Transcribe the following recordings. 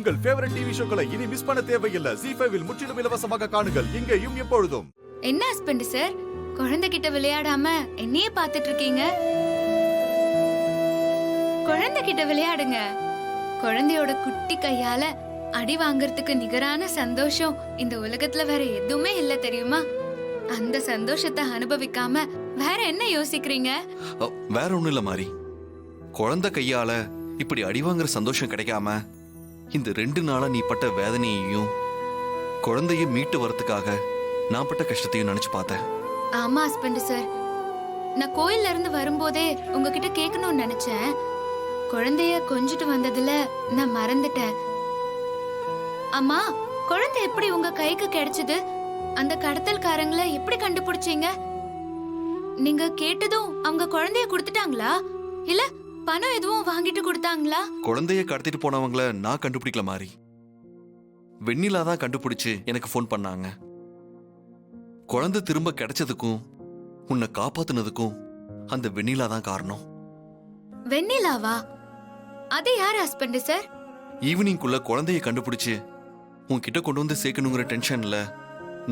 உங்கள் favourite TV ஷோக்களை இனி miss பண்ண தேவையில்லை. ZEE5 இல் முற்றிலும் இலவசமாக காணுங்கள். இங்கேயும் எப்பொழுதும். என்ன ஹஸ்பண்ட் சார், குழந்தைகிட்ட விளையாடாம என்னையே பாத்துட்டு இருக்கீங்க? குழந்தைகிட்ட விளையாடுங்க. குழந்தையோட குட்டி கையால அடி வாங்கறதுக்கு நிகரான சந்தோஷம் இந்த உலகத்துல வேற எதுவுமே இல்ல தெரியுமா? அந்த சந்தோஷத்தை அனுபவிக்காம வேற என்ன யோசிக்கிறீங்க? வேற ஒண்ணும் இல்ல மாரி. குழந்தை கையால இப்படி அடி வாங்குற சந்தோஷம் கிடைக்காம இந்த 2 நாளா நீ பட்ட வேதனையையும் குழந்தைய மீட்டு வரதுக்காக நான் பட்ட கஷ்டத்தையும் நினைச்சு பார்த்தேன். ஆமா ஹஸ்பண்ட் சார், நான் கோயில்ல இருந்து வரும்போதே உங்ககிட்ட கேட்கணும்னு நினைச்சேன். குழந்தைய கொஞ்சிட்டு வந்ததுல நான் மறந்துட்டேன். அம்மா, குழந்தை எப்படி உங்க கைக்கு கிடைச்சது? அந்த கடத்தல்காரங்களை எப்படி கண்டுபிடிச்சீங்க? நீங்க கேட்டதும் அவங்க குழந்தைய கொடுத்துட்டாங்களா, இல்ல பணம் எதுவும் வாங்கிட்டு கொடுத்தாங்களா? குழந்தைய கடத்திட்டு போனவங்கள நான் கண்டுபிடிக்கல மாரி. வெண்ணிலா தான் கண்டுபிடிச்சு எனக்கு ஃபோன் பண்ணாங்க. குழந்தை திரும்ப கிடைச்சதுக்கும் உன்னை காப்பாத்துனதுக்கும் அந்த வெண்ணிலா தான் காரணம். வெண்ணிலாவா? அது யார் ஹஸ்பண்ட் சார்? ஈவினிங்குள்ள குழந்தைய கண்டுபிடிச்சு உன்கிட்ட கொண்டு வந்து சேர்க்கணுங்கிற டென்ஷன்ல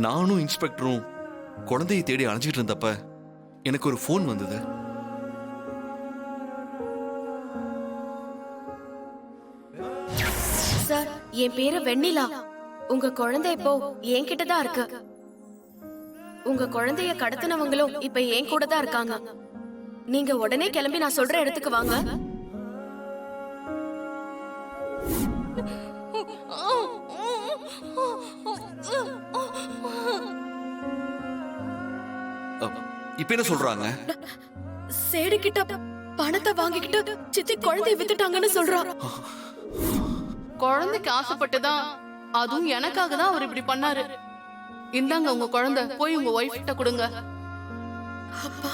நானும் இன்ஸ்பெக்டரும் குழந்தையை தேடி அலைஞ்சிட்டு இருந்தப்ப எனக்கு ஒரு ஃபோன் வந்தது. சார், என் பேரு வெண்ணிலா. உங்க குழந்தை இப்போ என்கிட்ட தான் இருக்கு. உங்க குழந்தைய கடத்தினவங்களும் இப்ப என் கூட தான் இருக்காங்க. நீங்க உடனே கிளம்பி நான் சொல்ற இடத்துக்கு வாங்க. இப்ப என்ன சொல்றாங்க? சேடு கிட்ட பணத்தை வாங்கிக்கிட்டு சித்தி குழந்தைய வித்துட்டாங்கன்னு சொல்றா. குழந்தைக்கு ஆசைப்பட்டுதான், அதுவும் எனக்காக தான் அவர் இப்படி பண்ணாரு. இந்தாங்க உங்க குழந்தை, போய் உங்க ஒய்ஃப் கிட்ட கொடுங்க. அப்பா,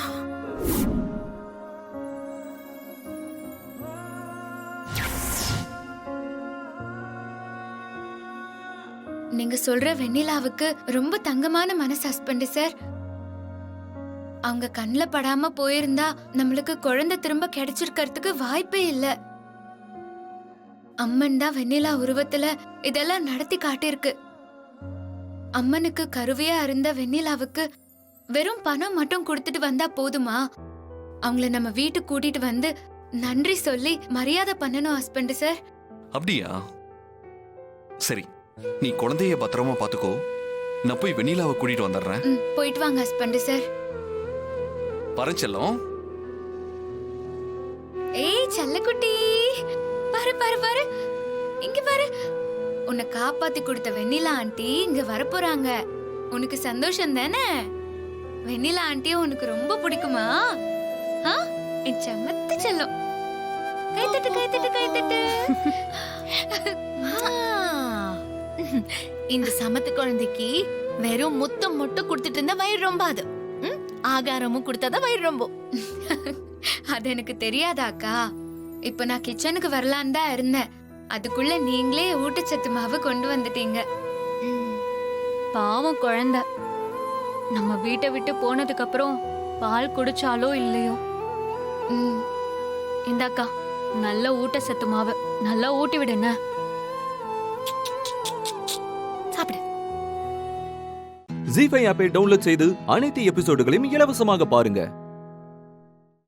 நீங்க சொல்ற வெண்ணிலாவுக்கு ரொம்ப தங்கமான மனசு ஹஸ்பண்ட் சார். அவங்க கண்ணுல படாம போயிருந்தா நம்மளுக்கு குழந்தை திரும்ப கிடைச்சிருக்கிறதுக்கு வாய்ப்பே இல்ல. அம்மன் தான் வெண்ணிலா உருவத்துல இதெல்லாம் நடத்தி காட்டிருக்கு. அம்மனுக்கு கருவியா இருந்த வெண்ணிலாவுக்கு வெறும் பணம் மட்டும் கொடுத்துட்டு வந்தா போதுமா? அவங்கள நம்ம வீட்டுக்கு கூட்டிட்டு வந்து நன்றி சொல்லி மரியாதை பண்ணணும் ஹஸ்பண்ட் சார். அப்படியா? சரி, நீ குழந்தைய பத்திரமா பாத்துக்கோ. நான் போய் வெண்ணிலாவை கூட்டிட்டு வந்துடுறேன். போயிட்டு வாங்க ஹஸ்பண்ட் சார். பரச்செல்லம். ஏய் செல்லக்குட்டி, பாரு பாரு பாரு, இங்க பாரு. உன்னை காப்பாத்தி கொடுத்த வெண்ணிலா ஆண்டி இங்க வரப்போறாங்க. உனக்கு சந்தோஷம் தானே? வெண்ணிலா ஆண்டியும் உனக்கு ரொம்ப பிடிக்குமா? என் சமத்து செல்லம். கைத்தட்டு கைத்தட்டு கைத்தட்டு. இந்த சமத்து குழந்தைக்கு வெறும் முத்தம் மட்டும் கொடுத்துட்டு இருந்தா வயிறு ரொம்பாது. ஆகாரமும் கொடுத்தாதான் வயிறு ரொம்பும். அது எனக்கு தெரியாதாக்கா. இப்ப நான் கிச்சனுக்கு வரலான் தான் இருந்தேன். அதுக்குள்ள நீங்களே ஊட்டச்சத்து மாவு கொண்டு வந்துட்டீங்க. பாவம் குழந்தை நம்ம வீட்டை விட்டு போனதுக்கு அப்புறம் பால் குடிச்சாலோ இல்லையோ, இந்தாக்கா நல்ல ஊட்டச்சத்து மாவு நல்லா ஊட்டி விடுங்க. சாப்பிடு. ZEE5 ஆப்பை டவுன்லோட் செய்து அனைத்து எபிசோடுகளையும் இலவசமாக பாருங்க.